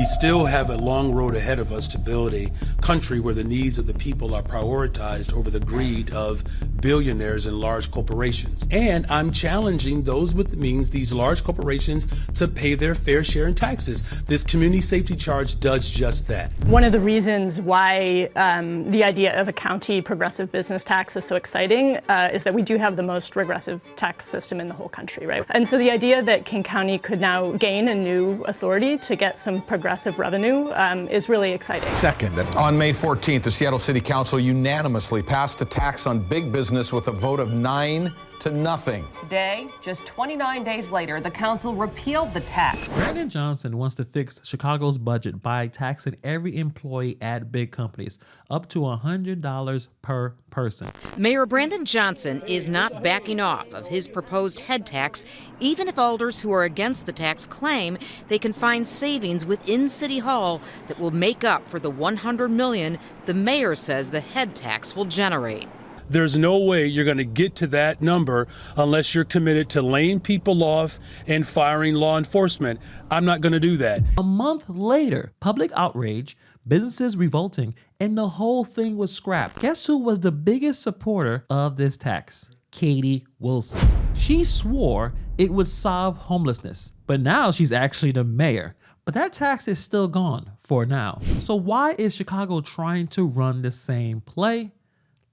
We still have a long road ahead of us to build a country where the needs of the people are prioritized over the greed of billionaires and large corporations. And I'm challenging those with the means, these large corporations, to pay their fair share in taxes. This community safety charge does just that. One of the reasons why the idea of a county progressive business tax is so exciting is that we do have the most regressive tax system in the whole country, right? And so the idea that King County could now gain a new authority to get some progressive revenue is really exciting. Second, on May 14th, the Seattle City Council unanimously passed a tax on big business with a vote of 9-0. Today, just 29 days later, the council repealed the tax. Brandon Johnson wants to fix Chicago's budget by taxing every employee at big companies up to $100 per person. Mayor Brandon Johnson is not backing off of his proposed head tax, even if alders who are against the tax claim they can find savings within City Hall that will make up for the $100 million the mayor says the head tax will generate. There's no way you're going to get to that number unless you're committed to laying people off and firing law enforcement. I'm not going to do that. A month later, public outrage, businesses revolting, and the whole thing was scrapped. Guess who was the biggest supporter of this tax? Katie Wilson. She swore it would solve homelessness, but now she's actually the mayor. But that tax is still gone for now. So why is Chicago trying to run the same play?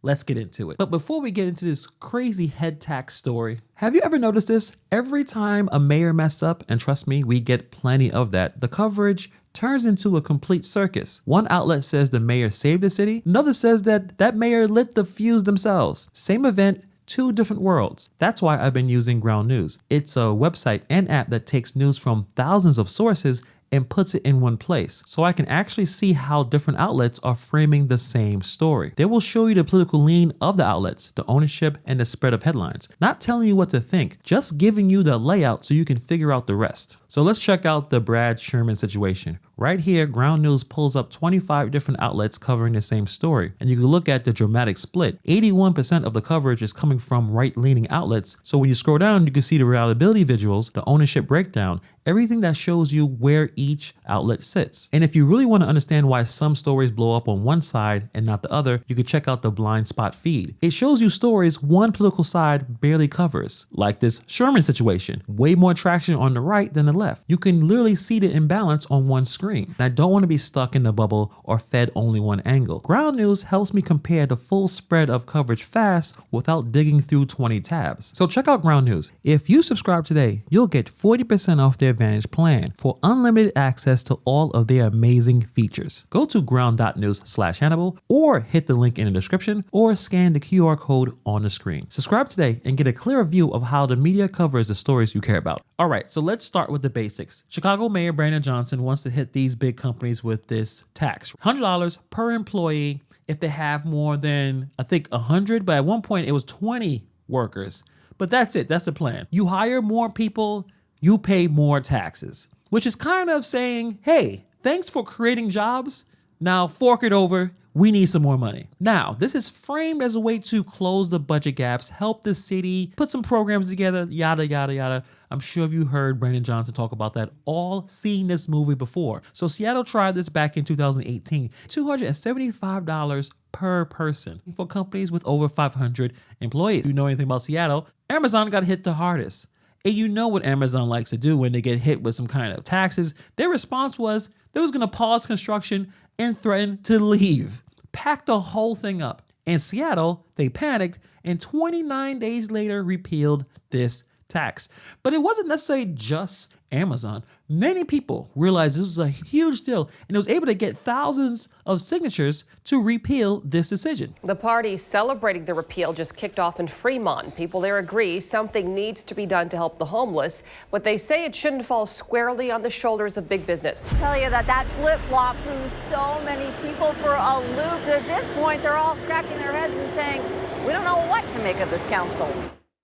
Let's get into it. But before we get into this crazy head tax story, have you ever noticed this? Every time a mayor messes up, and trust me, we get plenty of that, the coverage turns into a complete circus. One outlet says the mayor saved the city. Another says that that mayor lit the fuse themselves. Same event, two different worlds. That's why I've been using Ground News. It's a website and app that takes news from thousands of sources and puts it in one place, so I can actually see how different outlets are framing the same story. They will show you the political lean of the outlets, the ownership, and the spread of headlines. Not telling you what to think, just giving you the layout so you can figure out the rest. So let's check out the Brad Sherman situation. Right here, Ground News pulls up 25 different outlets covering the same story, and you can look at the dramatic split. 81% of the coverage is coming from right-leaning outlets, so when you scroll down, you can see the reliability visuals, the ownership breakdown, everything that shows you where each outlet sits. And if you really want to understand why some stories blow up on one side and not the other, you can check out the blind spot feed. It shows you stories one political side barely covers, like this Sherman situation. Way more traction on the right than the left. You can literally see the imbalance on one screen. And I don't want to be stuck in the bubble or fed only one angle. Ground News helps me compare the full spread of coverage fast without digging through 20 tabs. So check out Ground News. If you subscribe today, you'll get 40% off their Advantage plan for unlimited access to all of their amazing features. Go to ground.news/Hannibal or hit the link in the description or scan the QR code on the screen. Subscribe today and get a clearer view of how the media covers the stories you care about. All right, so let's start with the basics. Chicago Mayor Brandon Johnson wants to hit these big companies with this tax. $100 per employee if they have more than, I think, 100, but at one point it was 20 workers. But that's it, that's the plan. You hire more people, you pay more taxes, which is kind of saying, hey, thanks for creating jobs. Now fork it over. We need some more money. Now, this is framed as a way to close the budget gaps, help the city, put some programs together, yada, yada, yada. I'm sure you heard Brandon Johnson talk about that, all seen this movie before. So Seattle tried this back in 2018, $275 per person for companies with over 500 employees. If you know anything about Seattle, Amazon got hit the hardest. And you know what Amazon likes to do when they get hit with some kind of taxes. Their response was they was going to pause construction and threaten to leave. Pack the whole thing up. In Seattle, they panicked and 29 days later repealed this tax. But it wasn't necessarily just Amazon. Many people realized this was a huge deal and it was able to get thousands of signatures to repeal this decision. The party celebrating the repeal just kicked off in Fremont. People there agree something needs to be done to help the homeless, but they say it shouldn't fall squarely on the shoulders of big business. I tell you that flip-flop threw so many people for a loop. At this point, they're all scratching their heads and saying, we don't know what to make of this council.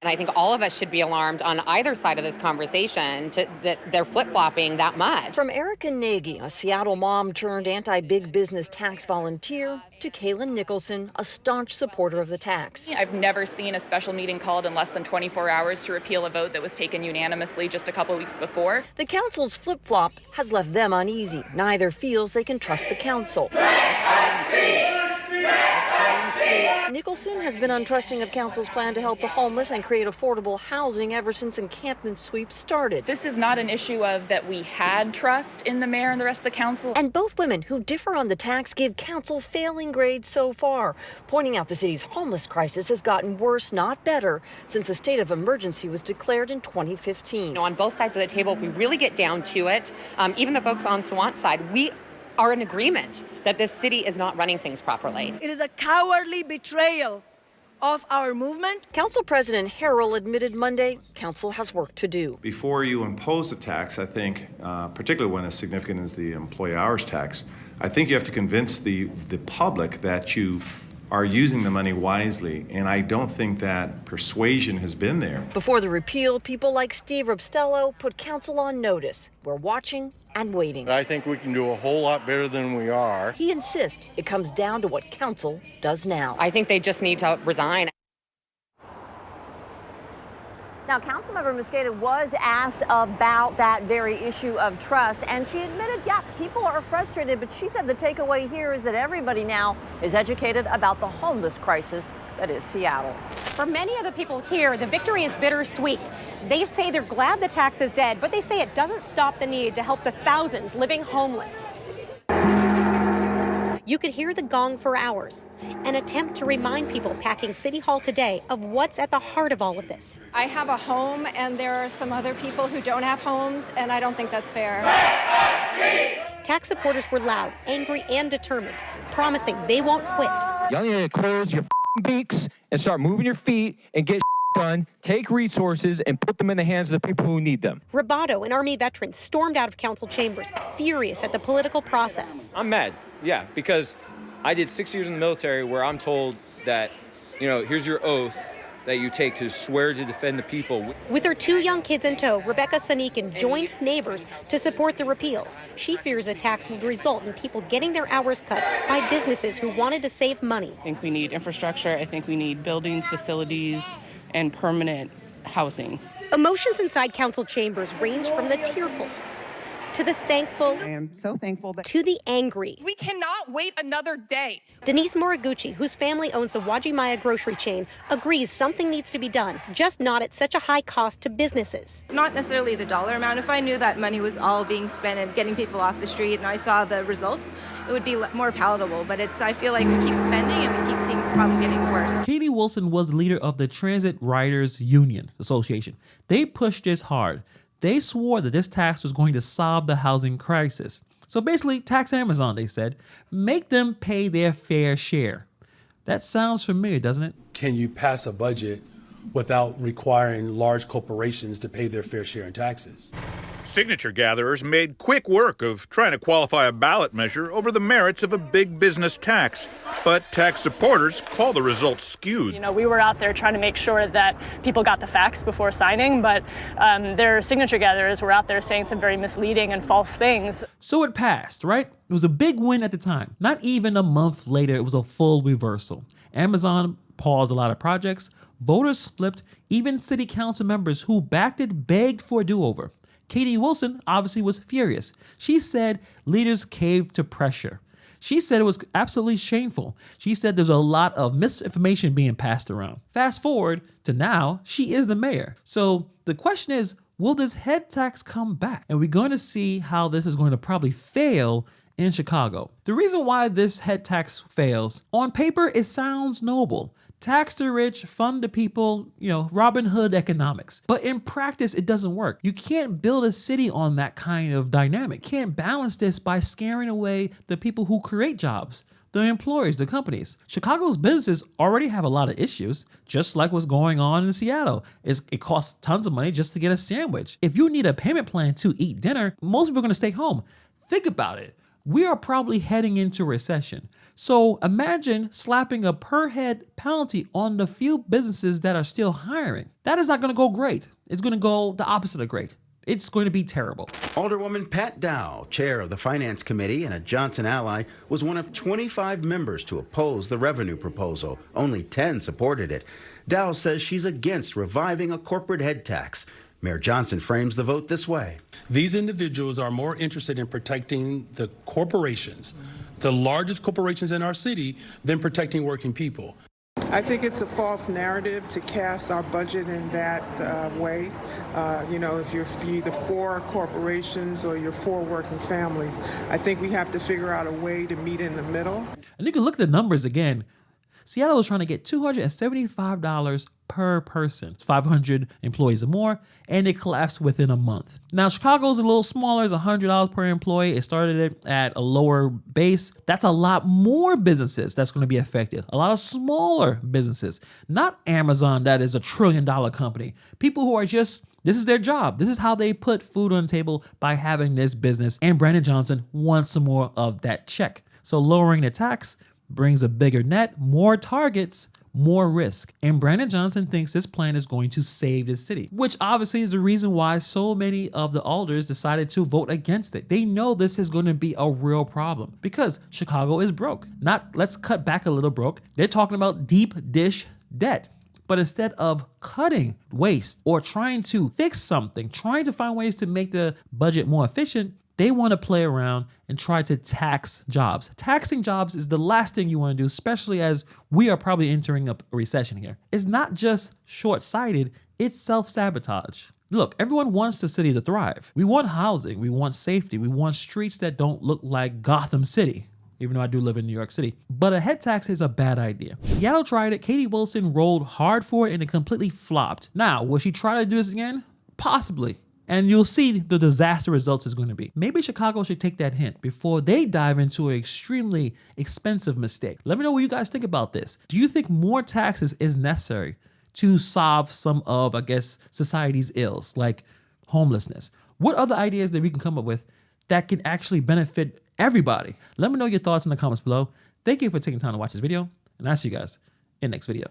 And I think all of us should be alarmed on either side of this conversation that they're flip-flopping that much. From Erica Nagy, a Seattle mom turned anti-big business tax volunteer, to Kaylin Nicholson, a staunch supporter of the tax. I've never seen a special meeting called in less than 24 hours to repeal a vote that was taken unanimously just a couple weeks before. The council's flip-flop has left them uneasy. Neither feels they can trust the council. Nicholson has been untrusting of council's plan to help the homeless and create affordable housing ever since encampment sweeps started. This is not an issue of that we had trust in the mayor and the rest of the council. And both women who differ on the tax give council failing grades so far, pointing out the city's homeless crisis has gotten worse, not better, since a state of emergency was declared in 2015. On both sides of the table, if we really get down to it, even the folks on Swant's side, we are in agreement that this city is not running things properly. It is a cowardly betrayal of our movement. Council President Harrell admitted Monday council has work to do. Before you impose a tax, I think, particularly when as significant as the employee hours tax, I think you have to convince the public that you are using the money wisely, and I don't think that persuasion has been there. Before the repeal, people like Steve Robstello put council on notice. We're watching and waiting. I think we can do a whole lot better than we are. He insists it comes down to what council does now. I think they just need to resign. Now, Councilmember Mosqueda was asked about that very issue of trust, and she admitted, yeah, people are frustrated, but she said the takeaway here is that everybody now is educated about the homeless crisis that is Seattle. For many of the people here, the victory is bittersweet. They say they're glad the tax is dead, but they say it doesn't stop the need to help the thousands living homeless. You could hear the gong for hours, an attempt to remind people packing City Hall today of what's at the heart of all of this. I have a home, and there are some other people who don't have homes, and I don't think that's fair. Tax supporters were loud, angry, and determined, promising they won't quit. Y'all need to close your beaks and start moving your feet and get done, take resources, and put them in the hands of the people who need them. Roboto, an Army veteran, stormed out of council chambers, furious at the political process. I'm mad, yeah, because I did 6 years in the military where I'm told that, here's your oath that you take to swear to defend the people. With her 2 young kids in tow, Rebecca Sanikin joined neighbors to support the repeal. She fears a tax would result in people getting their hours cut by businesses who wanted to save money. I think we need infrastructure. I think we need buildings, facilities, and permanent housing. Emotions inside council chambers range from the tearful to the thankful. I am so thankful to the angry. We cannot wait another day. Denise Moriguchi, whose family owns the Wajimaya grocery chain, agrees something needs to be done, just not at such a high cost to businesses. It's not necessarily the dollar amount. If I knew that money was all being spent and getting people off the street and I saw the results, it would be more palatable. But I feel like we keep spending and we keep seeing the problem getting worse. Katie Wilson was the leader of the Transit Riders Union Association. They pushed this hard. They swore that this tax was going to solve the housing crisis. So basically, tax Amazon, they said. Make them pay their fair share. That sounds familiar, doesn't it? Can you pass a budget without requiring large corporations to pay their fair share in taxes? Signature gatherers made quick work of trying to qualify a ballot measure over the merits of a big business tax. But tax supporters call the results skewed. We were out there trying to make sure that people got the facts before signing, but their signature gatherers were out there saying some very misleading and false things. So it passed, right? It was a big win at the time. Not even a month later, it was a full reversal. Amazon paused a lot of projects. Voters flipped. Even city council members who backed it begged for a do-over. Katie Wilson obviously was furious. She said leaders caved to pressure. She said it was absolutely shameful. She said there's a lot of misinformation being passed around. Fast forward to now, she is the mayor. So the question is, will this head tax come back? And we're going to see how this is going to probably fail in Chicago. The reason why this head tax fails, on paper, it sounds noble. Tax the rich, fund the people, Robin Hood economics. But in practice, it doesn't work. You can't build a city on that kind of dynamic. Can't balance this by scaring away the people who create jobs, the employers, the companies. Chicago's businesses already have a lot of issues, just like what's going on in Seattle. It costs tons of money just to get a sandwich. If you need a payment plan to eat dinner, most people are going to stay home. Think about it. We are probably heading into recession. So imagine slapping a per head penalty on the few businesses that are still hiring. That is not going to go great. It's going to go the opposite of great. It's going to be terrible. Alderwoman Pat Dow, chair of the Finance Committee and a Johnson ally, was one of 25 members to oppose the revenue proposal. Only 10 supported it. Dow says she's against reviving a corporate head tax. Mayor Johnson frames the vote this way. These individuals are more interested in protecting the corporations, the largest corporations in our city, than protecting working people. I think it's a false narrative to cast our budget in that way. If you're either for corporations or you're for working families, I think we have to figure out a way to meet in the middle. And you can look at the numbers again. Seattle is trying to get $275 per person. It's 500 employees or more, and it collapsed within a month. Now, Chicago's a little smaller. It's $100 per employee. It started it at a lower base. That's a lot more businesses that's going to be affected. A lot of smaller businesses. Not Amazon, that is $1 trillion company. People who are just, this is their job. This is how they put food on the table, by having this business. And Brandon Johnson wants some more of that check. So lowering the tax brings a bigger net, more targets, more risk. And Brandon Johnson thinks this plan is going to save the city, which obviously is the reason why so many of the alders decided to vote against it. They know this is going to be a real problem because Chicago is broke. Not let's cut back a little broke. They're talking about deep dish debt. But instead of cutting waste or trying to fix something, trying to find ways to make the budget more efficient, they want to play around and try to tax jobs. Taxing jobs is the last thing you want to do, especially as we are probably entering a recession here. It's not just short-sighted, it's self-sabotage. Look, everyone wants the city to thrive. We want housing, we want safety, we want streets that don't look like Gotham City, even though I do live in New York City. But a head tax is a bad idea. Seattle tried it, Katie Wilson rolled hard for it, and it completely flopped. Now, will she try to do this again? Possibly. And you'll see the disaster results is going to be. Maybe Chicago should take that hint before they dive into an extremely expensive mistake. Let me know what you guys think about this. Do you think more taxes is necessary to solve some of, I guess, society's ills, like homelessness? What other ideas that we can come up with that can actually benefit everybody? Let me know your thoughts in the comments below. Thank you for taking time to watch this video, and I'll see you guys in the next video.